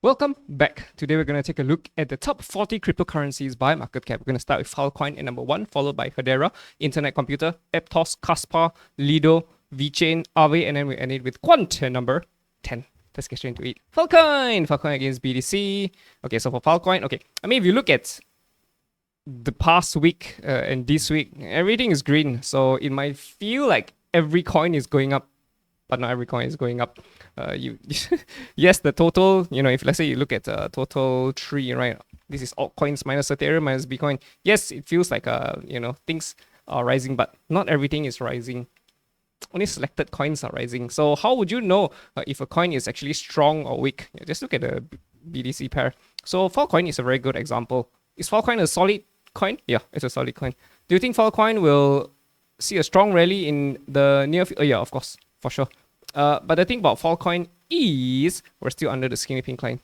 Welcome back. Today we're going to take a look at the top 40 cryptocurrencies by market cap. We're going to start with Filecoin at number 1, followed by Hedera, Internet Computer, Aptos, Kaspa, Lido, VeChain, AAVE, and then we end it with Quant at number 10. Let's get straight into it. Filecoin against BTC. Okay, so for Filecoin, okay. I mean, if you look at the past week and this week, everything is green. So it might feel like every coin is going up, but not every coin is going up. Yes, the total, if let's say you look at the total tree, right? This is altcoins minus Ethereum minus Bitcoin. Yes, it feels like things are rising, but not everything is rising. Only selected coins are rising. So how would you know if a coin is actually strong or weak? Just look at the BTC pair. So Filecoin is a very good example. Is Filecoin a solid coin? Yeah, it's a solid coin. Do you think Filecoin will see a strong rally in the near future? Yeah, of course, for sure. But the thing about Filecoin is we're still under the skinny pink line,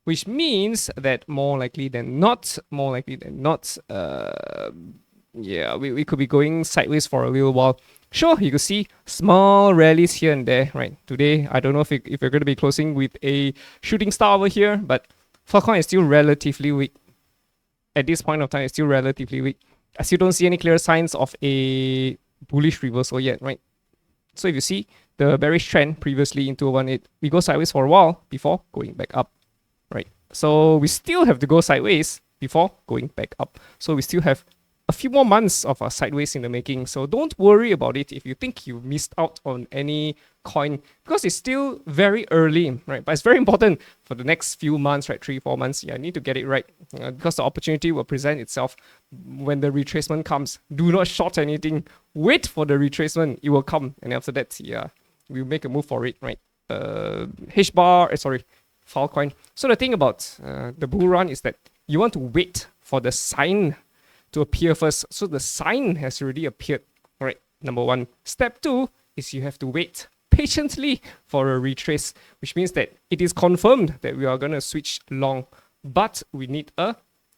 which means that more likely than not, we could be going sideways for a little while. Sure, you could see small rallies here and there, right? Today, I don't know if we're going to be closing with a shooting star over here, but Filecoin is still relatively weak. At this point of time, it's still relatively weak. I still don't see any clear signs of a bullish reversal yet, right? So if you see the bearish trend previously in 2018, we go sideways for a while before going back up, right? So we still have to go sideways before going back up. So we still have a few more months of sideways in the making. So don't worry about it if you think you missed out on any coin, because it's still very early, right? But it's very important for the next few months, right? 3-4 months. Yeah, I need to get it right because the opportunity will present itself when the retracement comes. Do not short anything. Wait for the retracement. It will come. And after that, yeah, we'll make a move for it, right? Filecoin. So the thing about the bull run is that you want to wait for the sign to appear first. So the sign has already appeared, right? Number 1. Step 2 is you have to wait patiently for a retrace, which means that it is confirmed that we are going to switch long, but we need a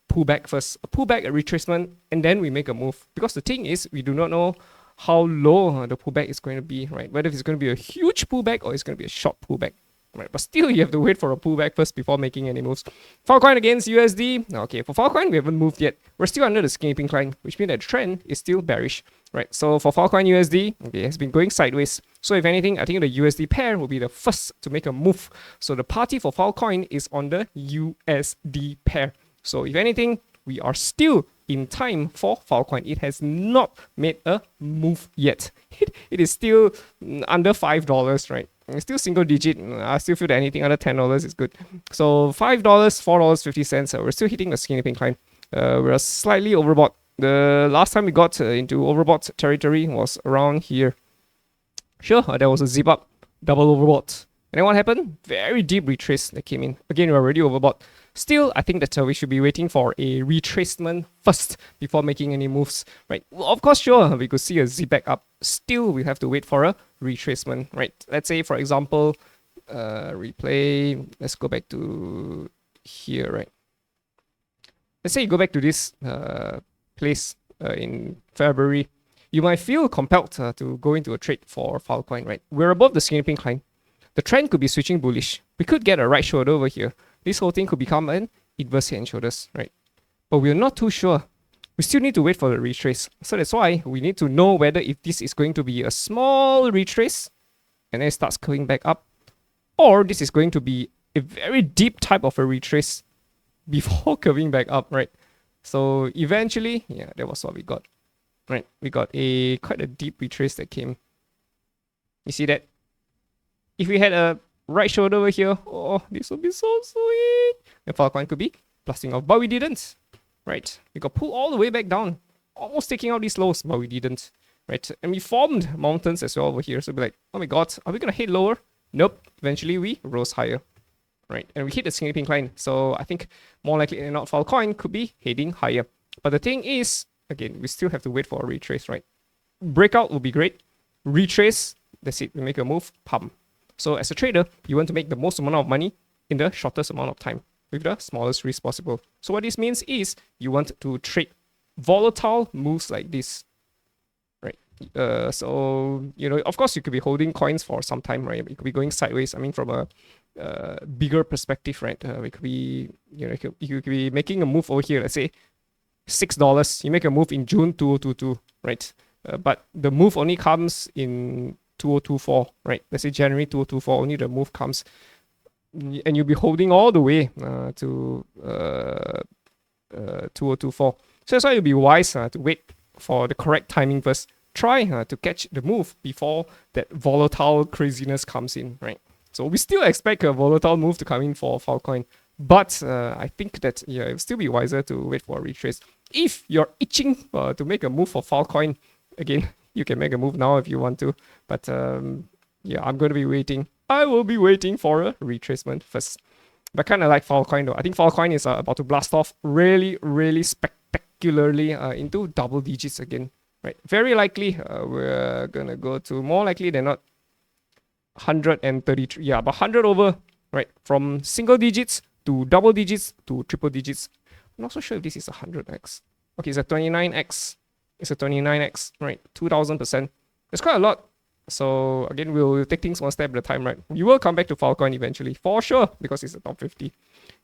pullback first, a pullback, a retracement, and then we make a move. Because the thing is, we do not know how low the pullback is going to be, right? Whether it's going to be a huge pullback or it's going to be a short pullback. Right, but still, you have to wait for a pullback first before making any moves. Filecoin against USD. Okay, for Filecoin, we haven't moved yet. We're still under the skinny pink line, which means that the trend is still bearish. Right, so for Filecoin USD, okay, it has been going sideways. So if anything, I think the USD pair will be the first to make a move. So the party for Filecoin is on the USD pair. So if anything, we are still in time for Filecoin. It has not made a move yet. It is still under $5, right? It's still single digit. I still feel that anything under $10 is good. So $5, $4.50. We're still hitting the skinny pink line. We're slightly overbought. The last time we got into overbought territory was around here. Sure, there was a zip up, double overbought. And then what happened? Very deep retrace that came in. Again, we're already overbought. Still, I think that we should be waiting for a retracement first before making any moves, right? Well, of course, sure, we could see a zip back up. Still, we have to wait for a retracement, right? Let's say, for example, replay. Let's go back to here, right? Let's say you go back to this place in February. You might feel compelled to go into a trade for Filecoin, right? We're above the skinny pink line. The trend could be switching bullish. We could get a right shoulder over here. This whole thing could become an inverse head and shoulders, right? But we're not too sure. We still need to wait for the retrace. So that's why we need to know whether if this is going to be a small retrace and then it starts going back up, or this is going to be a very deep type of a retrace before curving back up, right? So eventually, yeah, that was what we got, right? We got quite a deep retrace that came. You see that? If we had a right shoulder over here, oh, this would be so sweet. And Filecoin could be blasting off, but we didn't, right? We got pulled all the way back down, almost taking out these lows, but we didn't, right? And we formed mountains as well over here. So we're like, oh my god, are we gonna hit lower? Nope. Eventually we rose higher, right? And we hit the skinny pink line. So I think more likely than not, Filecoin could be heading higher. But the thing is, again, we still have to wait for a retrace, right? Breakout will be great. Retrace, that's it. We make a move, pump. So as a trader, you want to make the most amount of money in the shortest amount of time with the smallest risk possible. So what this means is you want to trade volatile moves like this, right? So, of course, you could be holding coins for some time, right? You could be going sideways. I mean, from a bigger perspective, right? We could be, you could be making a move over here. Let's say $6. You make a move in June 2022, right? But the move only comes in 2024, right? Let's say January 2024, only the move comes, and you'll be holding all the way to 2024. So that's why you'll be wise to wait for the correct timing first. Try to catch the move before that volatile craziness comes in, right? So we still expect a volatile move to come in for Filecoin, but I think that it'll still be wiser to wait for a retrace. If you're itching to make a move for Filecoin, again, you can make a move now if you want to, but I'm going to be waiting. I will be waiting for a retracement first. But kind of like Filecoin though. I think Filecoin is about to blast off really, really spectacularly into double digits again. Right, very likely we're gonna go to, more likely than not, 133. Yeah, but 100 over, right? From single digits to double digits to triple digits. I'm not so sure if this is 100x. Okay, it's a 29x. It's a 29x, right? 2000%. It's quite a lot. So again, we'll take things one step at a time, right? We will come back to Filecoin eventually, for sure, because it's a top 50.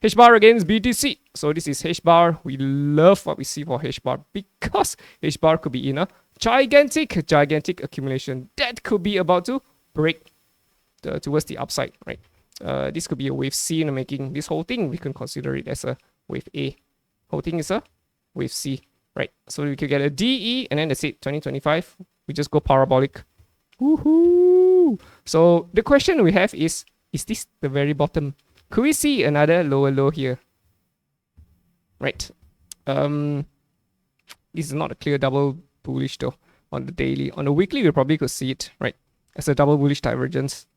HBAR against BTC. So this is HBAR. We love what we see for HBAR because HBAR could be in a gigantic accumulation that could be about to break towards the upside, right? This could be a wave C in the making. This whole thing, we can consider it as a wave A. Whole thing is a wave C, right? So we could get a DE, and then that's it. 2025, we just go parabolic. Woohoo! So the question we have is this the very bottom? Could we see another lower low here? Right. This is not a clear double bullish though on the daily. On the weekly, we probably could see it, right? As a double bullish divergence.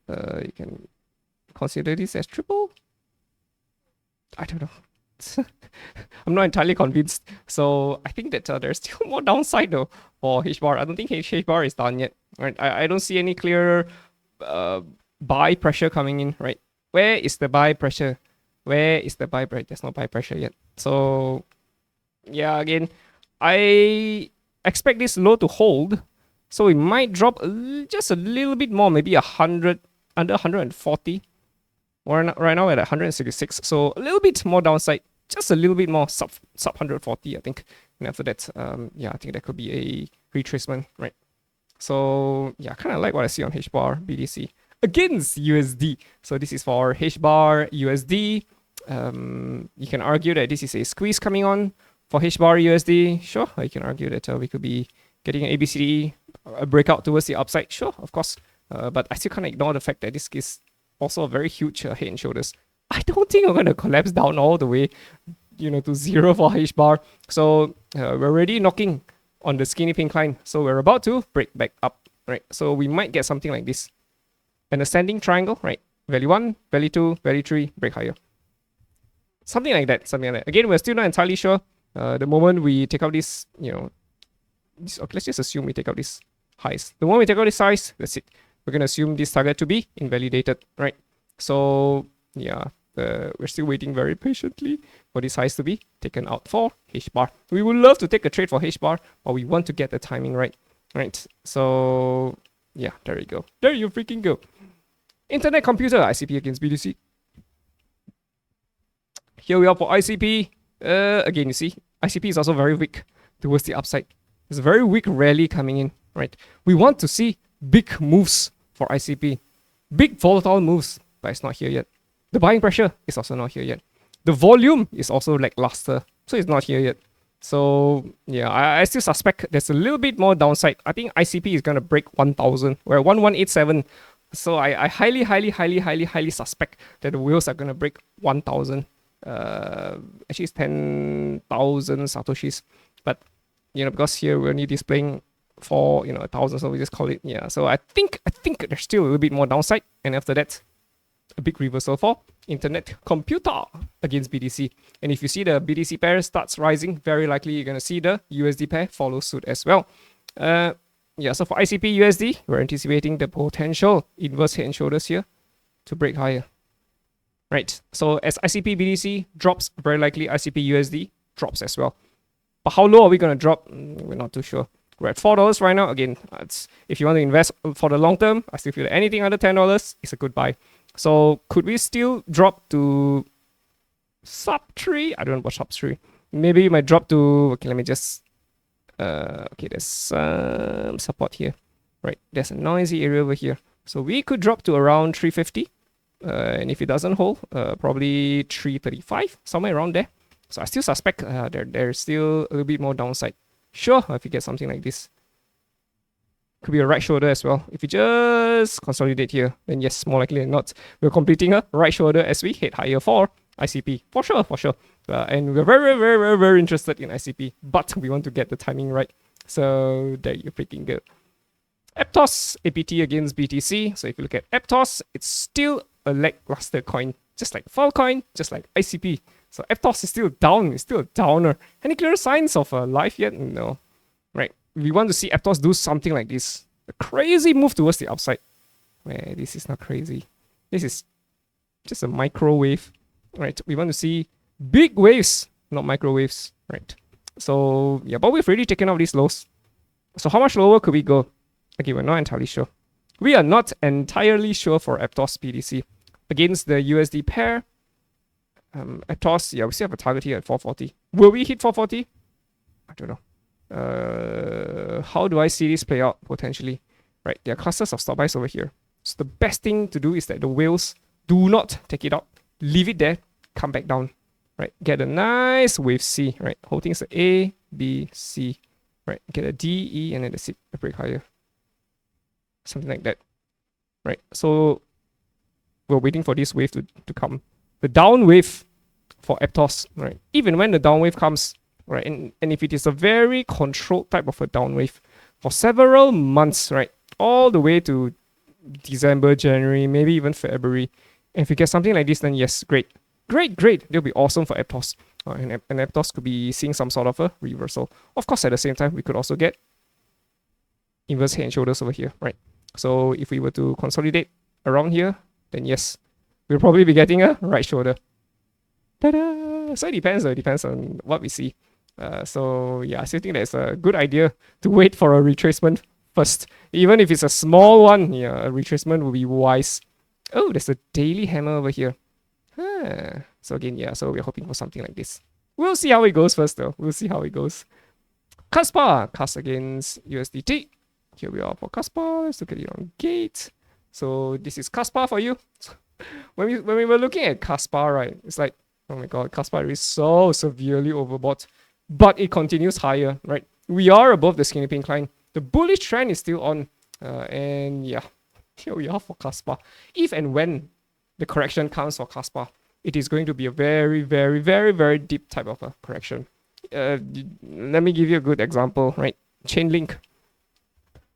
You can consider this as triple. I don't know. I'm not entirely convinced. So I think that there's still more downside though for HBAR. I don't think HBAR is done yet. Right? I don't see any clear buy pressure coming in. Right? Where is the buy pressure? Where is the buy pressure? There's no buy pressure yet. So yeah, again, I expect this low to hold. So it might drop just a little bit more, maybe 100, under 140. We're right now at 166. So a little bit more downside. Just a little bit more sub 140, I think. And after that, I think that could be a retracement, right? So yeah, kind of like what I see on HBAR BTC against USD. So this is for HBAR USD. You can argue that this is a squeeze coming on for HBAR USD. Sure, you can argue that we could be getting an ABCD, a breakout towards the upside. Sure, of course. But I still can't ignore the fact that this is also a very huge head and shoulders. I don't think we're going to collapse down all the way, to zero for HBAR. So we're already knocking on the skinny pink line. So we're about to break back up, right? So we might get something like this. An ascending triangle, right? Value 1, value 2, value 3, break higher. Something like that, Again, we're still not entirely sure. The moment we take out this, okay, let's just assume we take out this highs. The moment we take out this highs, that's it. We're going to assume this target to be invalidated, right? So yeah, we're still waiting very patiently for this highs to be taken out for HBAR. We would love to take a trade for HBAR, but we want to get the timing right. So yeah, there you go. There you freaking go. Internet Computer, ICP against BTC. Here we are for ICP. Again, you see, ICP is also very weak towards the upside. There's a very weak rally coming in, right? We want to see big moves for ICP. Big volatile moves, but it's not here yet. The buying pressure is also not here yet. The volume is also lackluster, so it's not here yet. So yeah, I still suspect there's a little bit more downside. I think ICP is going to break 1,000. We're at 1187. So I highly suspect that the wheels are going to break 1,000. Actually it's 10,000 satoshis, but because here we're only displaying for 1,000, so we just call it, yeah. So I think there's still a little bit more downside, and after that, a big reversal for Internet Computer against BTC. And if you see the BTC pair starts rising, very likely you're gonna see the USD pair follow suit as well. So for ICP USD, we're anticipating the potential inverse head and shoulders here to break higher. Right. So as ICP BTC drops, very likely ICP USD drops as well. But how low are we gonna drop? We're not too sure. We're at $4 right now. Again, if you want to invest for the long term, I still feel that anything under $10 is a good buy. So could we still drop to sub 3? I don't know about sub 3. Maybe we might drop to, okay, let me just, okay, there's some support here, right? There's a noisy area over here. So we could drop to around 350. And if it doesn't hold, probably 335, somewhere around there. So I still suspect there's still a little bit more downside. Sure, if you get something like this. Could be a right shoulder as well. If you just consolidate here, then yes, more likely than not, we're completing a right shoulder as we head higher for ICP. For sure, for sure. And we're very, very, very, very interested in ICP, but we want to get the timing right. So there you freaking go. Aptos, APT against BTC. So if you look at Aptos, it's still a lackluster coin, just like Filecoin, just like ICP. So Aptos is still down, it's still a downer. Any clear signs of life yet? No. Right. We want to see Aptos do something like this. A crazy move towards the upside. Where this is not crazy. This is just a microwave. Right. We want to see big waves, not microwaves. Right. So yeah, but we've already taken out these lows. So how much lower could we go? Okay, we're not entirely sure. We are not entirely sure for Aptos BTC. Against the USD pair, Aptos, yeah, we still have a target here at 440. Will we hit 440? I don't know. How do I see this play out potentially? Right, there are clusters of stop buys over here. So the best thing to do is that the whales do not take it out. Leave it there, come back down. Right, get a nice wave C. Right, holding is A, B, C. Right, get a D, E, and then a break higher. Something like that. Right, so we're waiting for this wave to come. The down wave for Aptos, right? Even when the down wave comes, right? And if it is a very controlled type of a down wave for several months, right? All the way to December, January, maybe even February. And if you get something like this, then yes, great. Great, great. It'll be awesome for Aptos. And Aptos could be seeing some sort of a reversal. Of course, at the same time, we could also get inverse head and shoulders over here, right? So if we were to consolidate around here, then yes, we'll probably be getting a right shoulder. Ta-da! So it depends on what we see. So yeah, I still think that's a good idea to wait for a retracement first. Even if it's a small one, yeah, a retracement will be wise. Oh, there's a daily hammer over here. So again, yeah, so we're hoping for something like this. We'll see how it goes first though. We'll see how it goes. Kaspa, KAS against USDT. Here we are for Kaspa. Let's look at it on Gate. So this is Kaspa for you. When we were looking at Kaspa, right, it's like, oh my god, Kaspa is so severely overbought. But it continues higher, right? We are above the skinny pink line. The bullish trend is still on. And yeah, here we are for Kaspa. If and when the correction comes for Kaspa, it is going to be a very, very, very, very deep type of a correction. Let me give you a good example, right? Chainlink.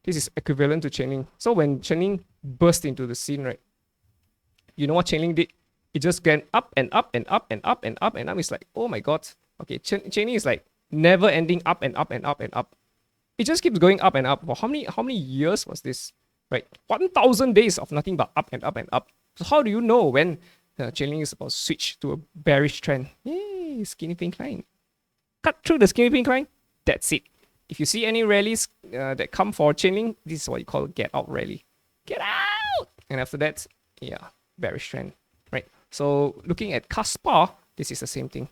This is equivalent to Chainlink. So when Chainlink burst into the scene, right? You know what Chainlink did? It just went up and up and up and up and up and up. It's like, oh my god. Okay, Chainlink is like never ending up and up and up and up. It just keeps going up and up. For how many years was this? Right? 1,000 days of nothing but up and up and up. So how do you know when Chainlink is about to switch to a bearish trend? Yay, skinny pink line. Cut through the skinny pink line. That's it. If you see any rallies that come for Chainlink, this is what you call a get out rally. Get out! And after that, yeah, bearish trend, right? So looking at Kaspa, this is the same thing.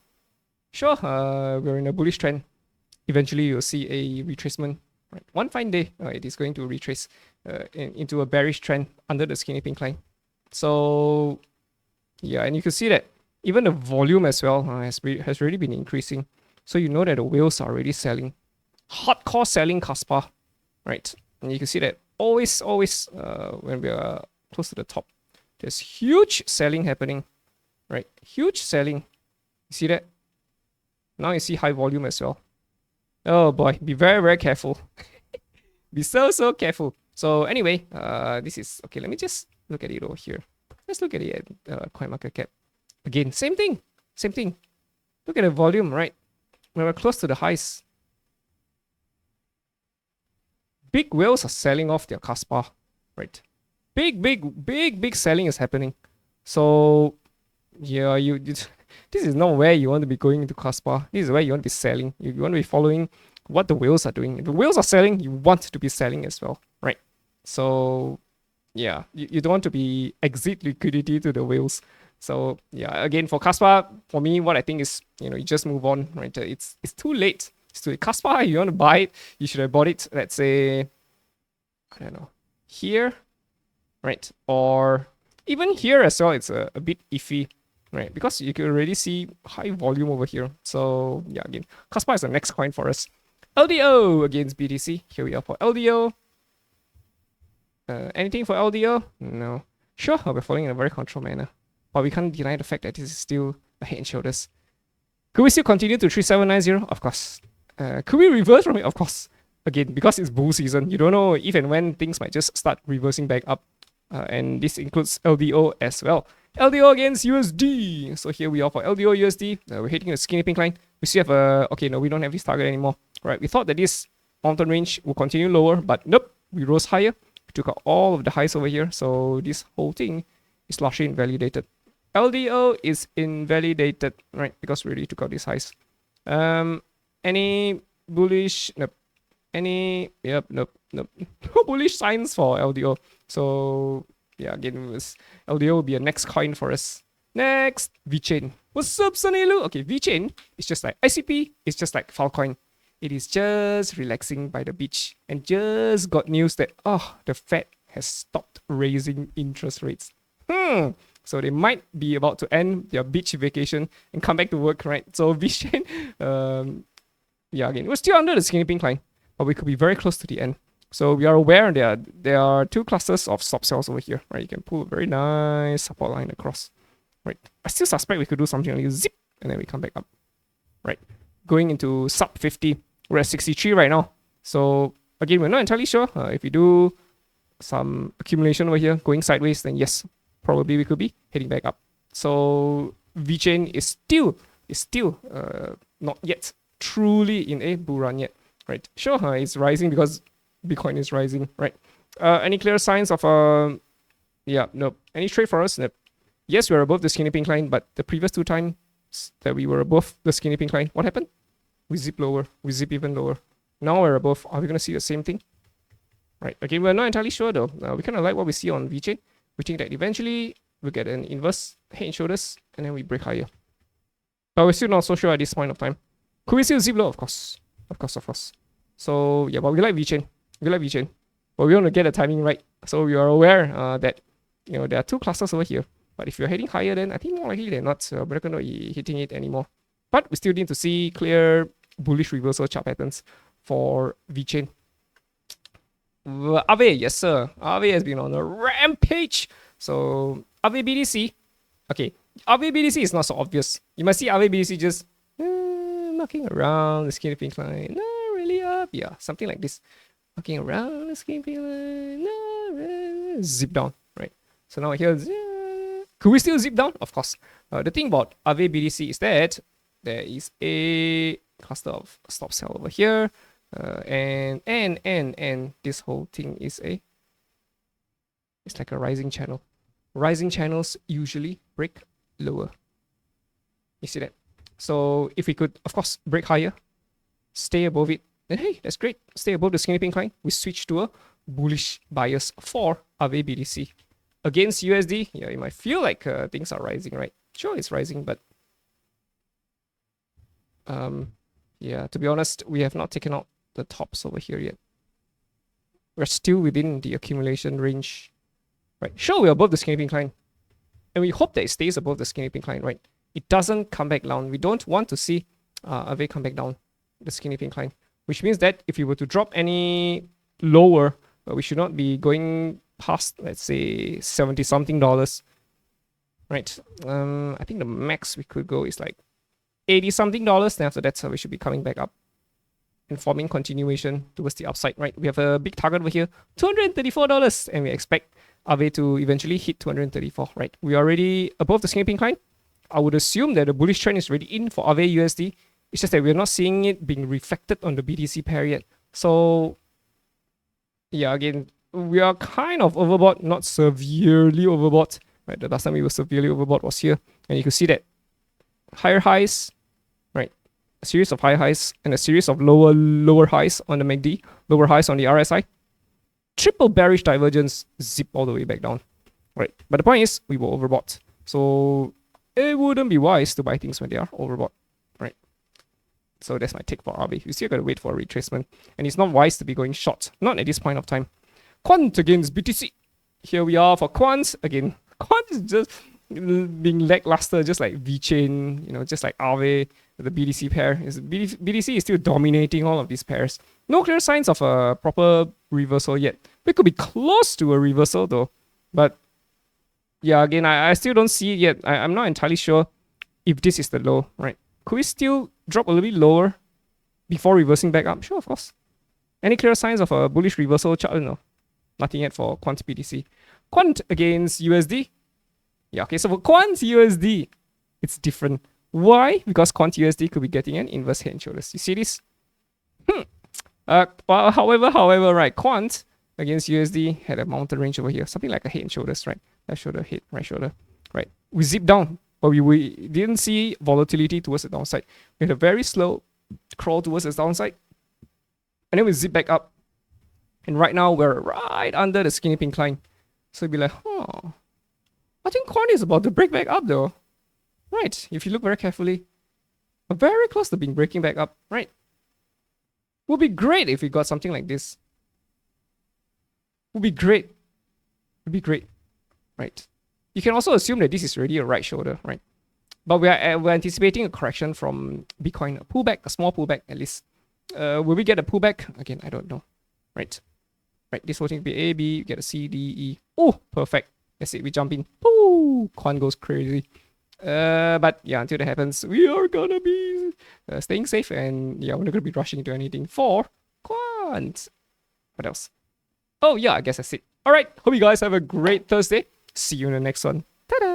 Sure, we're in a bullish trend. Eventually, you'll see a retracement. Right? One fine day, it is going to retrace into a bearish trend under the skinny pink line. So yeah, and you can see that even the volume as well has already been increasing. So you know that the whales are already selling. Hardcore selling Kaspa, right? And you can see that always when we are close to the top, there's huge selling happening, right? Huge selling. You see that? Now you see high volume as well. Oh boy, be very, very careful. Be so careful. So anyway, this is okay. Let me just look at it over here. Let's look at it at CoinMarketCap. Again, same thing. Look at the volume, right? When we're close to the highs, big whales are selling off their Kaspa, right? Big selling is happening. So yeah, this is not where you want to be going into Kaspa. This is where you want to be selling. You want to be following what the whales are doing. If the whales are selling, you want to be selling as well, right? So yeah, you don't want to be exit liquidity to the whales. So yeah, again for Kaspa, for me, what I think is, you just move on, right? It's too late. It's too late. Kaspa, you want to buy it, you should have bought it, let's say, I don't know, here, right? Or even here as well, it's a bit iffy, right? Because you can already see high volume over here. So yeah, again, Kaspa is the next coin for us. LDO against BTC. Here we are for LDO. Anything for LDO? No. Sure, we're following in a very controlled manner. But we can't deny the fact that this is still a head and shoulders. Could we still continue to 3790? Of course. Could we reverse from it? Of course. Again, because it's bull season, you don't know if and when things might just start reversing back up. And this includes LDO as well. LDO against USD. So here we are for LDO USD. We're hitting a skinny pink line. We still have a... Okay, no, we don't have this target anymore. Right, we thought that this mountain range will continue lower, but nope, we rose higher. We took out all of the highs over here. So this whole thing is largely invalidated. LDO is invalidated, right? Because we already took out these highs. Any bullish? Nope. Any? Yep. Nope. No bullish signs for LDO. So yeah, again, LDO will be a next coin for us. Next, VeChain. What's up, Sonilu? Okay, VeChain is just like ICP. It's just like Filecoin. It is just relaxing by the beach and just got news that the Fed has stopped raising interest rates. So they might be about to end their beach vacation and come back to work, right? So VeChain, yeah, again, we're still under the skinny pink line, but we could be very close to the end. So we are aware there are two clusters of stop sells over here, right? You can pull a very nice support line across, right? I still suspect we could do something like zip, and then we come back up, right? Going into sub 50, we're at 63 right now. So again, we're not entirely sure. If we do some accumulation over here going sideways, then yes, probably we could be heading back up. So VeChain is still not yet truly in a bull run yet, right? Sure, it's rising because Bitcoin is rising, right? Any clear signs of yeah, nope. Any trade for us? Nope. Yes, we're above the skinny pink line, but the previous two times that we were above the skinny pink line, what happened? We zip lower, we zip even lower. Now we're above. Are we gonna see the same thing? Right. Again, we're not entirely sure though. We kind of like what we see on VeChain. We think that eventually we'll get an inverse head and shoulders, and then we break higher. But we're still not so sure at this point of time. Could we still zip low? Of course. Of course. So yeah, but we like VeChain. But we want to get the timing right. So we are aware that there are two clusters over here. But if you're heading higher, then I think more likely than not, we're not going to be hitting it anymore. But we still need to see clear bullish reversal chart patterns for VeChain. AAVE, yes sir. AAVE has been on a rampage. So AAVE BTC, okay. AAVE BTC is not so obvious. You must see AAVE BTC just knocking around the skinny pink line, not really up. Yeah, something like this. Knocking around the skinny pink line, not really. Zip down, right? So now here, could we still zip down? Of course. The thing about AAVE BTC is that there is a cluster of stop sell over here. And this whole thing is it's like a rising channel. Rising channels usually break lower. You see that? So if we could, of course, break higher, stay above it, then hey, that's great. Stay above the skinny pink line. We switch to a bullish bias for AAVE BTC. Against USD, yeah, you might feel like things are rising, right? Sure, it's rising, but yeah, to be honest, we have not taken out the tops over here yet. We're still within the accumulation range, right? Sure, we're above the skinny pink line, and we hope that it stays above the skinny pink line, right? It doesn't come back down. We don't want to see AAVE come back down the skinny pink line, which means that if we were to drop any lower, we should not be going past, let's say, $70 something, right? I think the max we could go is like $80 something. Then after that, we should be coming back up and forming continuation towards the upside, right? We have a big target over here, $234, and we expect AAVE to eventually hit 234, right? We are already above the skinny pink line. I would assume that the bullish trend is already in for AAVE USD. It's just that we're not seeing it being reflected on the BTC pair yet. So yeah, again, we are kind of overbought, not severely overbought, right? The last time we were severely overbought was here, and you can see that higher highs, right? A series of high highs and a series of lower highs on the MACD, lower highs on the RSI. triple bearish divergence, zip all the way back down. Right. But the point is, we were overbought. So it wouldn't be wise to buy things when they are overbought. Right. So that's my take for AAVE. You still got to wait for a retracement. And it's not wise to be going short. Not at this point of time. Quant against BTC. Here we are for Quant. Again, Quant is just being lackluster, just like VeChain, you know, just like AAVE, the BTC pair. BTC is still dominating all of these pairs. No clear signs of a proper reversal yet. We could be close to a reversal though. But yeah, again, I still don't see it yet. I'm not entirely sure if this is the low, right? Could we still drop a little bit lower before reversing back up? Sure, of course. Any clear signs of a bullish reversal chart? No. Nothing yet for Quant BTC. Quant against USD. Yeah, okay, so for Quant USD, it's different. Why? Because Quant USD could be getting an inverse head and shoulders. You see this? Well, however, right, Quant against USD had a mountain range over here. Something like a head and shoulders, right? Left shoulder, head, right shoulder, right? We zipped down, but we didn't see volatility towards the downside. We had a very slow crawl towards the downside. And then we zip back up. And right now, we're right under the skinny pink line. So you'd be like, huh. I think Quant is about to break back up though. Right, if you look very carefully. We're very close to being breaking back up, right? Would be great if we got something like this. Would be great. Would be great, right? You can also assume that this is already a right shoulder, right? But we're anticipating a correction from Bitcoin, a pullback, a small pullback at least. Will we get a pullback? Again, I don't know, right? Right, this whole thing will be A, B, you get a C, D, E. Oh, perfect. That's it, we jump in. Pooh, Quant goes crazy. But yeah, until that happens, we are gonna be staying safe, and yeah, we're not gonna be rushing into anything for Quant. What else? Oh yeah, I guess that's it. Alright, hope you guys have a great Thursday. See you in the next one. Ta-da!